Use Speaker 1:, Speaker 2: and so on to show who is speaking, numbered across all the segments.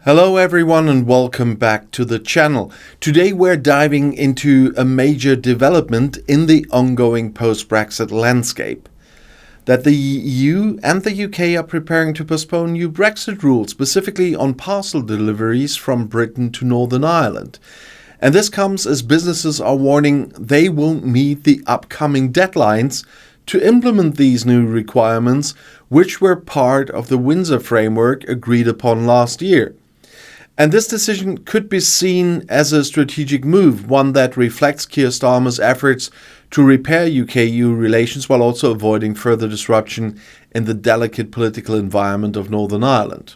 Speaker 1: Hello everyone and welcome back to the channel. Today we're diving into a major development in the ongoing post-Brexit landscape. That the EU and the UK are preparing to postpone new Brexit rules, specifically on parcel deliveries from Britain to Northern Ireland. And this comes as businesses are warning they won't meet the upcoming deadlines to implement these new requirements, which were part of the Windsor framework agreed upon last year. And this decision could be seen as a strategic move, one that reflects Keir Starmer's efforts to repair UK-EU relations while also avoiding further disruption in the delicate political environment of Northern Ireland.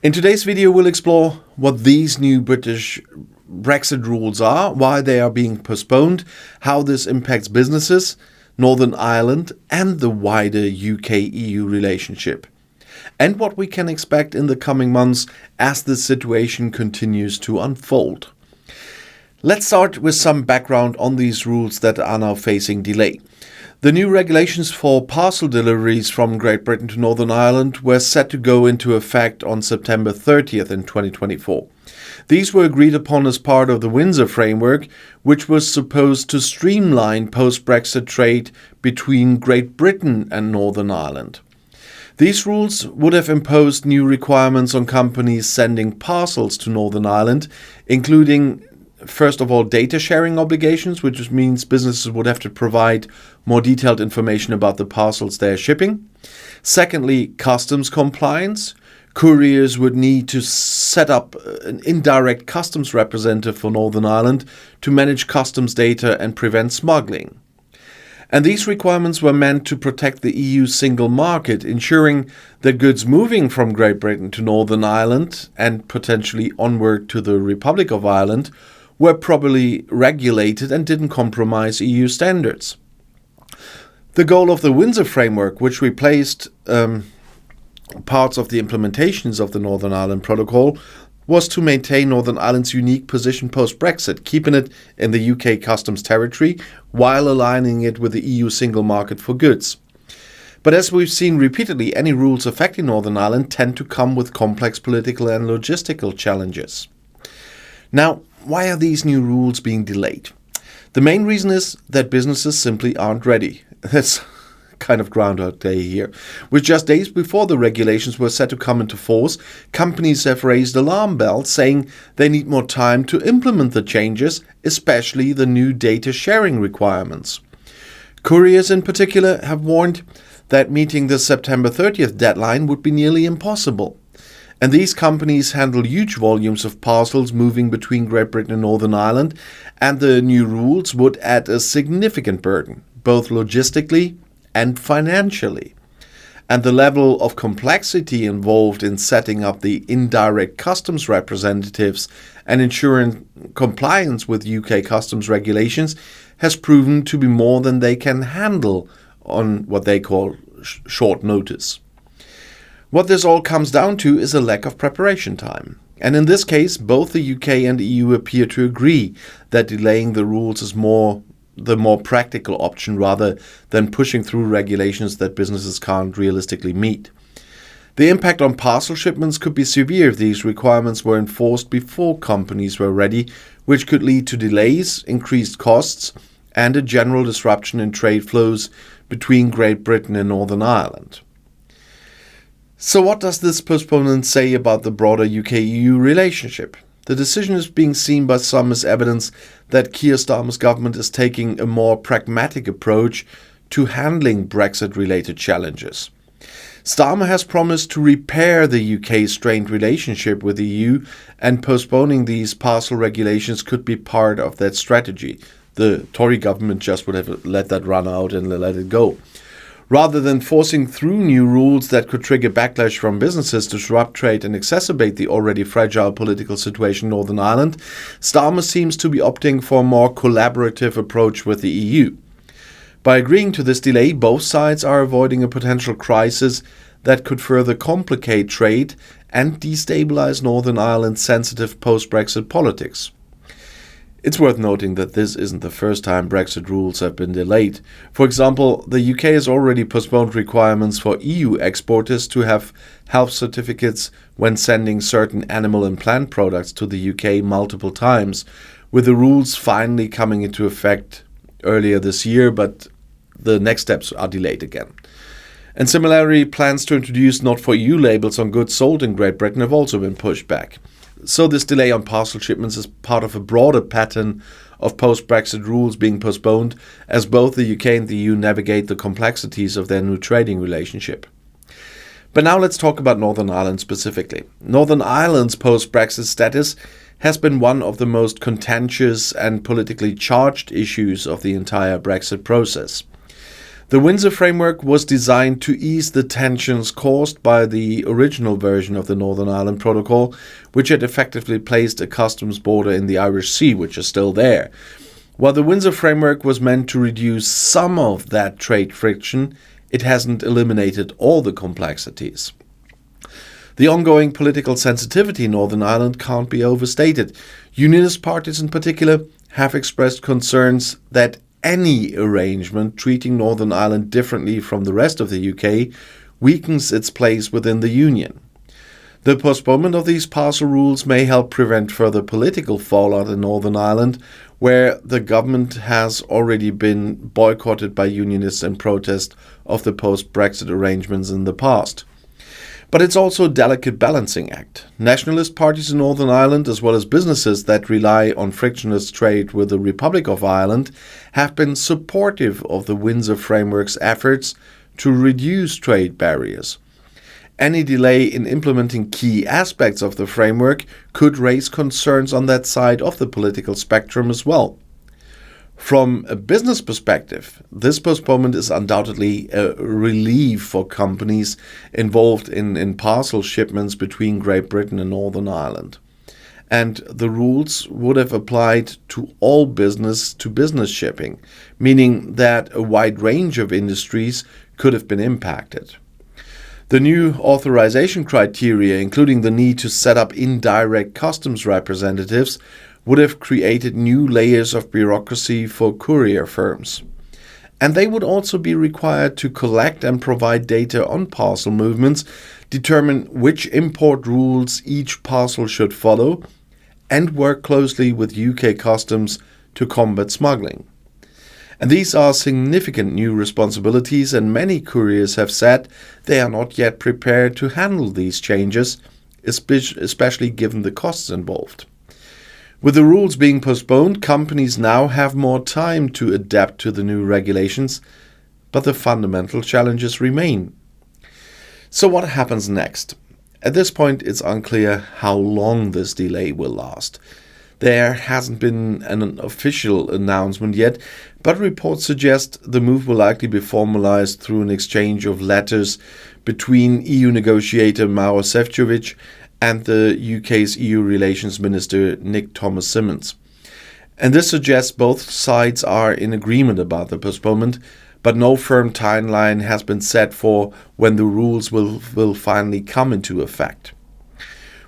Speaker 1: In today's video, we'll explore what these new British Brexit rules are, why they are being postponed, how this impacts businesses, Northern Ireland, and the wider UK-EU relationship, and what we can expect in the coming months as the situation continues to unfold. Let's start with some background on these rules that are now facing delay. The new regulations for parcel deliveries from Great Britain to Northern Ireland were set to go into effect on September 30th in 2024. These were agreed upon as part of the Windsor framework, which was supposed to streamline post-Brexit trade between Great Britain and Northern Ireland. These rules would have imposed new requirements on companies sending parcels to Northern Ireland, including, first of all, data sharing obligations, which means businesses would have to provide more detailed information about the parcels they're shipping. Secondly, customs compliance. Couriers would need to set up an indirect customs representative for Northern Ireland to manage customs data and prevent smuggling. And these requirements were meant to protect the EU single market, ensuring that goods moving from Great Britain to Northern Ireland and potentially onward to the Republic of Ireland were properly regulated and didn't compromise EU standards. The goal of the Windsor framework, which replaced parts of the implementations of the Northern Ireland Protocol, was to maintain Northern Ireland's unique position post-Brexit, keeping it in the UK customs territory while aligning it with the EU single market for goods. But as we've seen repeatedly, any rules affecting Northern Ireland tend to come with complex political and logistical challenges. Now, why are these new rules being delayed? The main reason is that businesses simply aren't ready. That's kind of Groundhog Day here. With just days before the regulations were set to come into force, companies have raised alarm bells saying they need more time to implement the changes, especially the new data sharing requirements. Couriers in particular have warned that meeting the September 30th deadline would be nearly impossible. And these companies handle huge volumes of parcels moving between Great Britain and Northern Ireland, and the new rules would add a significant burden, both logistically and financially. And the level of complexity involved in setting up the indirect customs representatives and ensuring compliance with UK customs regulations has proven to be more than they can handle on what they call short notice. What this all comes down to is a lack of preparation time. And in this case, both the UK and EU appear to agree that delaying the rules is the more practical option rather than pushing through regulations that businesses can't realistically meet. The impact on parcel shipments could be severe if these requirements were enforced before companies were ready, which could lead to delays, increased costs, and a general disruption in trade flows between Great Britain and Northern Ireland. So what does this postponement say about the broader UK-EU relationship? The decision is being seen by some as evidence that Keir Starmer's government is taking a more pragmatic approach to handling Brexit-related challenges. Starmer has promised to repair the UK's strained relationship with the EU, and postponing these parcel regulations could be part of that strategy. The Tory government just would have let that run out and let it go. Rather than forcing through new rules that could trigger backlash from businesses, disrupt trade and exacerbate the already fragile political situation in Northern Ireland, Starmer seems to be opting for a more collaborative approach with the EU. By agreeing to this delay, both sides are avoiding a potential crisis that could further complicate trade and destabilize Northern Ireland's sensitive post-Brexit politics. It's worth noting that this isn't the first time Brexit rules have been delayed. For example, the UK has already postponed requirements for EU exporters to have health certificates when sending certain animal and plant products to the UK multiple times, with the rules finally coming into effect earlier this year, but the next steps are delayed again. And similarly, plans to introduce not for EU labels on goods sold in Great Britain have also been pushed back. So this delay on parcel shipments is part of a broader pattern of post-Brexit rules being postponed as both the UK and the EU navigate the complexities of their new trading relationship. But now let's talk about Northern Ireland specifically. Northern Ireland's post-Brexit status has been one of the most contentious and politically charged issues of the entire Brexit process. The Windsor Framework was designed to ease the tensions caused by the original version of the Northern Ireland Protocol, which had effectively placed a customs border in the Irish Sea, which is still there. While the Windsor Framework was meant to reduce some of that trade friction, it hasn't eliminated all the complexities. The ongoing political sensitivity in Northern Ireland can't be overstated. Unionist parties in particular have expressed concerns that any arrangement treating Northern Ireland differently from the rest of the UK weakens its place within the Union. The postponement of these parcel rules may help prevent further political fallout in Northern Ireland, where the government has already been boycotted by unionists in protest of the post-Brexit arrangements in the past. But it's also a delicate balancing act. Nationalist parties in Northern Ireland, as well as businesses that rely on frictionless trade with the Republic of Ireland, have been supportive of the Windsor Framework's efforts to reduce trade barriers. Any delay in implementing key aspects of the framework could raise concerns on that side of the political spectrum as well. From a business perspective, this postponement is undoubtedly a relief for companies involved in parcel shipments between Great Britain and Northern Ireland. And the rules would have applied to all business-to-business shipping, meaning that a wide range of industries could have been impacted. The new authorization criteria, including the need to set up indirect customs representatives, would have created new layers of bureaucracy for courier firms. And they would also be required to collect and provide data on parcel movements, determine which import rules each parcel should follow, and work closely with UK customs to combat smuggling. And these are significant new responsibilities, and many couriers have said they are not yet prepared to handle these changes, especially given the costs involved. With the rules being postponed, companies now have more time to adapt to the new regulations, but the fundamental challenges remain. So what happens next? At this point, it's unclear how long this delay will last. There hasn't been an official announcement yet, but reports suggest the move will likely be formalized through an exchange of letters between EU negotiator Maros Šefčovič and the UK's EU Relations Minister Nick Thomas-Symonds. And this suggests both sides are in agreement about the postponement, but no firm timeline has been set for when the rules will finally come into effect.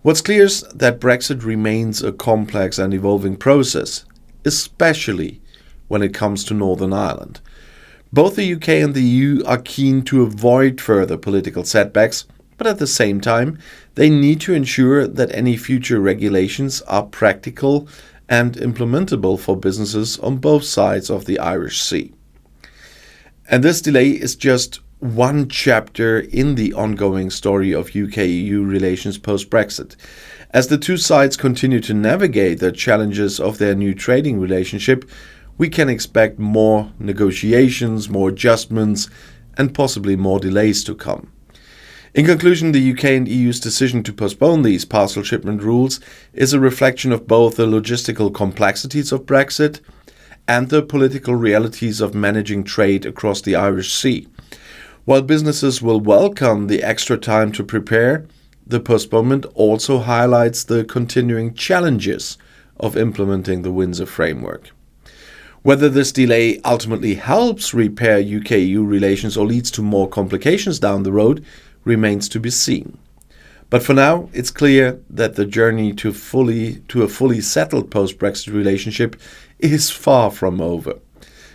Speaker 1: What's clear is that Brexit remains a complex and evolving process, especially when it comes to Northern Ireland. Both the UK and the EU are keen to avoid further political setbacks, but at the same time, they need to ensure that any future regulations are practical and implementable for businesses on both sides of the Irish Sea. And this delay is just one chapter in the ongoing story of UK-EU relations post-Brexit. As the two sides continue to navigate the challenges of their new trading relationship, we can expect more negotiations, more adjustments, and possibly more delays to come. In conclusion, the UK and EU's decision to postpone these parcel shipment rules is a reflection of both the logistical complexities of Brexit and the political realities of managing trade across the Irish Sea. While businesses will welcome the extra time to prepare, the postponement also highlights the continuing challenges of implementing the Windsor Framework. Whether this delay ultimately helps repair UK-EU relations or leads to more complications down the road remains to be seen. But for now, it's clear that the journey to a fully settled post-Brexit relationship is far from over.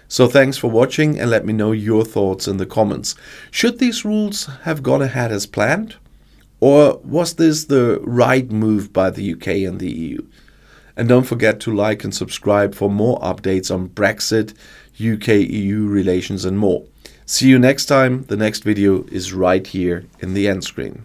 Speaker 1: So thanks for watching, and let me know your thoughts in the comments. Should these rules have gone ahead as planned? Or was this the right move by the UK and the EU? And don't forget to like and subscribe for more updates on Brexit, UK-EU relations and more. See you next time. The next video is right here in the end screen.